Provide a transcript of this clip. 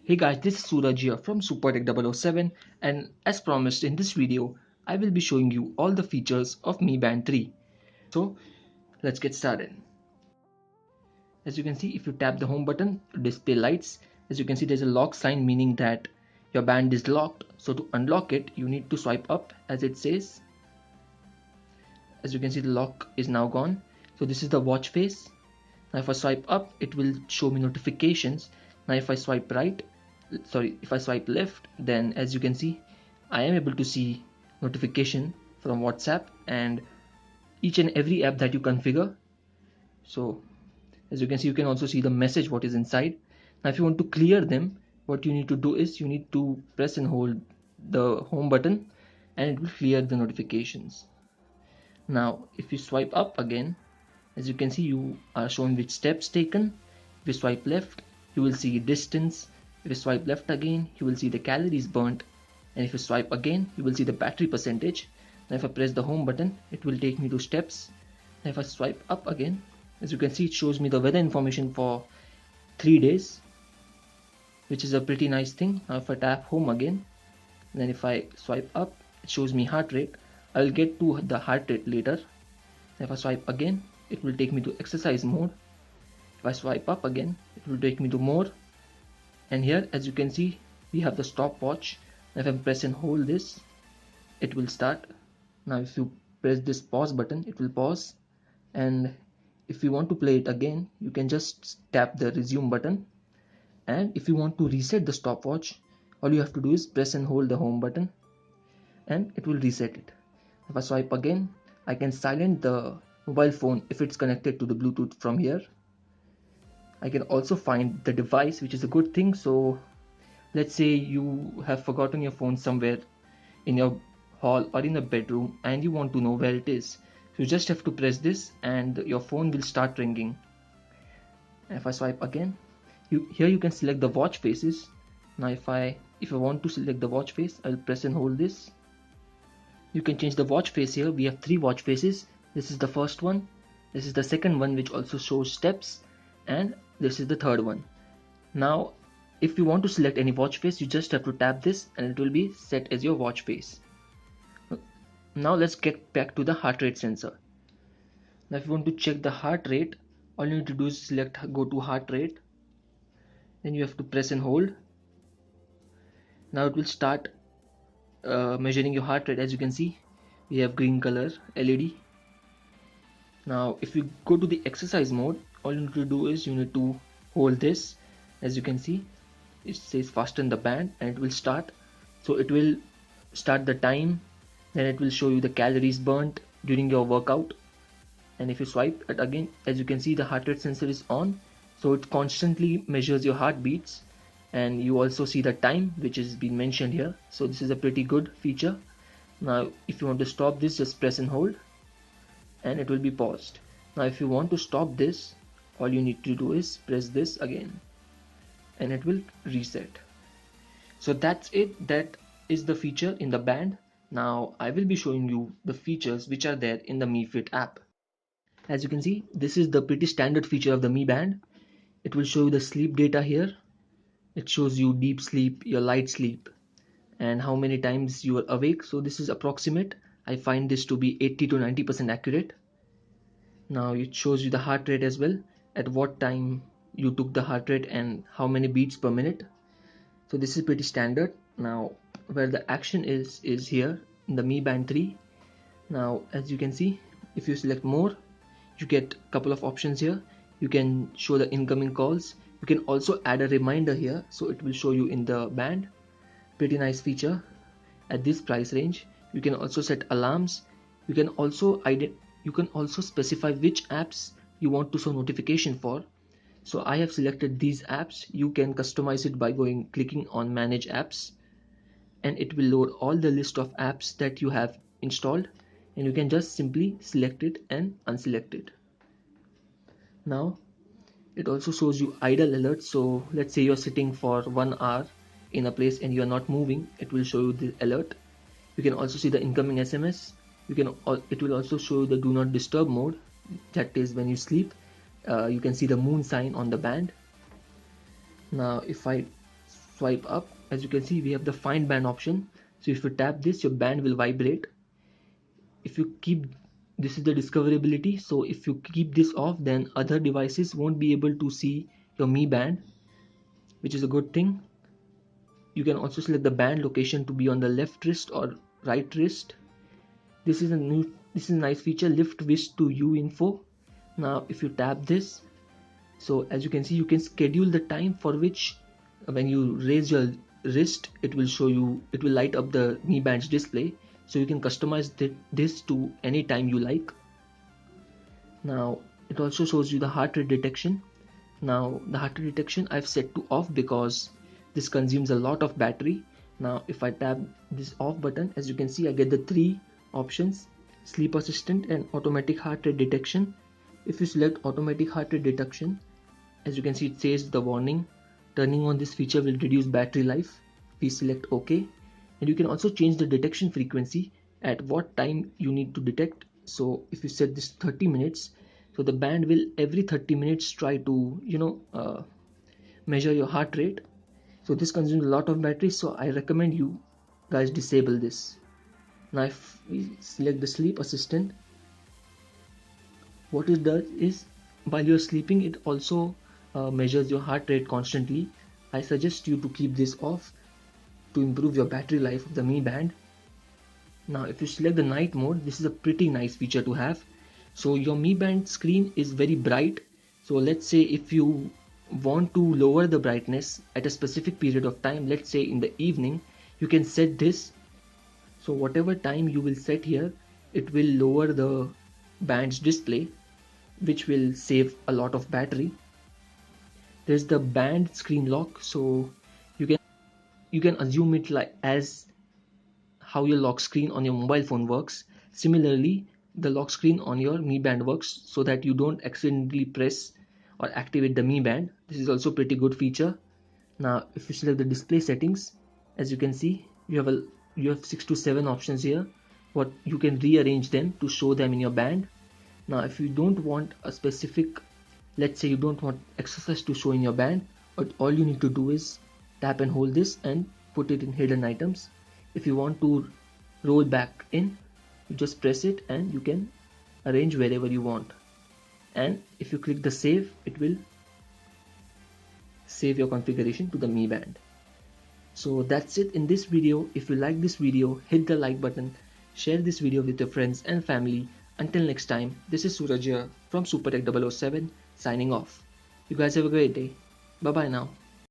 Hey guys, this is Suraj here from SuperTech007, and as promised in this video, I will be showing you all the features of Mi Band 3. So let's get started. As you can see, if you tap the home button, display lights. As you can see, there's a lock sign meaning that your band is locked. So to unlock it, you need to swipe up as it says. As you can see, the lock is now gone. So this is the watch face. Now if I swipe up, it will show me notifications. Now if I swipe if I swipe left, then as you can see, I am able to see notification from WhatsApp and each and every app that you configure. So as you can see, you can also see the message what is inside. Now if you want to clear them, what you need to do is you need to press and hold the home button and it will clear the notifications. Now if you swipe up again, as you can see, you are shown which steps taken. If you swipe left, you will see distance. If you swipe left again, you will see the calories burnt. And if you swipe again, you will see the battery percentage. Now if I press the home button, it will take me to steps. Now if I swipe up again, as you can see, it shows me the weather information for 3 days, which is a pretty nice thing. Now if I tap home again, then if I swipe up, it shows me heart rate. I will get to the heart rate later. If I swipe again, it will take me to exercise mode. If I swipe up again, it will take me to more. And here, as you can see, we have the stopwatch. If I press and hold this, it will start. Now if you press this pause button, it will pause. And if you want to play it again, you can just tap the resume button. And if you want to reset the stopwatch, all you have to do is press and hold the home button and it will reset it. If I swipe again, I can silence the mobile phone if it's connected to the Bluetooth from here. I can also find the device, which is a good thing. So let's say you have forgotten your phone somewhere in your hall or in a bedroom and you want to know where it is. You just have to press this and your phone will start ringing. And if I swipe again, here you can select the watch faces. Now if I want to select the watch face, I'll press and hold this. You can change the watch face here. We have 3 watch faces. This is the first one, this is the second one which also shows steps, and this is the third one. Now if you want to select any watch face, you just have to tap this and it will be set as your watch face. Now let's get back to the heart rate sensor. Now if you want to check the heart rate, all you need to do is select go to heart rate, then you have to press and hold. Now it will start measuring your heart rate. As you can see, we have green color LED. Now if you go to the exercise mode, all you need to do is you need to hold this. As you can see, it says fasten the band and it will start. So it will start the time, then it will show you the calories burnt during your workout. And if you swipe it again, as you can see, the heart rate sensor is on, so it constantly measures your heartbeats, and you also see the time which is been mentioned here. So this is a pretty good feature. Now if you want to stop this, just press and hold and it will be paused. Now if you want to stop this, all you need to do is press this again and it will reset. So that's it. That is the feature in the band. Now I will be showing you the features which are there in the Mi Fit app. As you can see, this is the pretty standard feature of the Mi Band. It will show you the sleep data here. It shows you deep sleep, your light sleep, and how many times you are awake. So this is approximate. I find this to be 80 to 90% accurate. Now it shows you the heart rate as well, at what time you took the heart rate and how many beats per minute. So this is pretty standard. Now where the action is here in the Mi Band 3. Now as you can see, if you select more, you get a couple of options here. You can show the incoming calls. You can also add a reminder here, so it will show you in the band. Pretty nice feature at this price range. You can also set alarms. You can also specify which apps you want to show notification for. So I have selected these apps. You can customize it by clicking on manage apps, and it will load all the list of apps that you have installed, and you can just simply select it and unselect it. Now it also shows you idle alerts. So let's say you're sitting for 1 hour in a place and you're not moving, it will show you the alert. You can also see the incoming SMS. It will also show you the do not disturb mode, that is when you sleep. You can see the moon sign on the band. Now if I swipe up, as you can see we have the find band option. So if you tap this, your band will vibrate. If you keep, this is the discoverability, so if you keep this off, then other devices won't be able to see your Mi Band, which is a good thing. You can also select the band location to be on the left wrist or right wrist. This is a nice feature, lift wrist to U info. Now if you tap this, so as you can see, you can schedule the time for which when you raise your wrist, it will show you, it will light up the Mi Band's display. So you can customize this to any time you like. Now it also shows you the heart rate detection. Now the heart rate detection I've set to off because this consumes a lot of battery. Now if I tap this off button, as you can see, I get the three options: sleep assistant and automatic heart rate detection. If you select automatic heart rate detection, as you can see, it says the warning, turning on this feature will reduce battery life. Please select OK. And you can also change the detection frequency, at what time you need to detect. So if you set this 30 minutes, so the band will every 30 minutes try to measure your heart rate. So this consumes a lot of battery, so I recommend you guys disable this. Now if we select the sleep assistant, what it does is while you're sleeping, it also measures your heart rate constantly. I suggest you to keep this off to improve your battery life of the Mi Band. Now if you select the night mode, this is a pretty nice feature to have. So your Mi Band screen is very bright. So let's say if you want to lower the brightness at a specific period of time, let's say in the evening, you can set this. So whatever time you will set here, it will lower the band's display, which will save a lot of battery. There's the band screen lock, so you can assume it like as how your lock screen on your mobile phone works. Similarly, the lock screen on your Mi Band works so that you don't accidentally press or activate the Mi Band. This is also a pretty good feature. Now if you select the display settings, as you can see, you have 6 to 7 options here. What you can rearrange them to show them in your band. Now if you don't want a specific, let's say you don't want exercise to show in your band, all you need to do is tap and hold this and put it in hidden items. If you want to roll back in, you just press it and you can arrange wherever you want. And if you click the save, it will save your configuration to the Mi Band. So that's it in this video. If you like this video, hit the like button, share this video with your friends and family. Until next time, this is Suraj here from SuperTech 007 signing off. You guys have a great day. Bye bye now.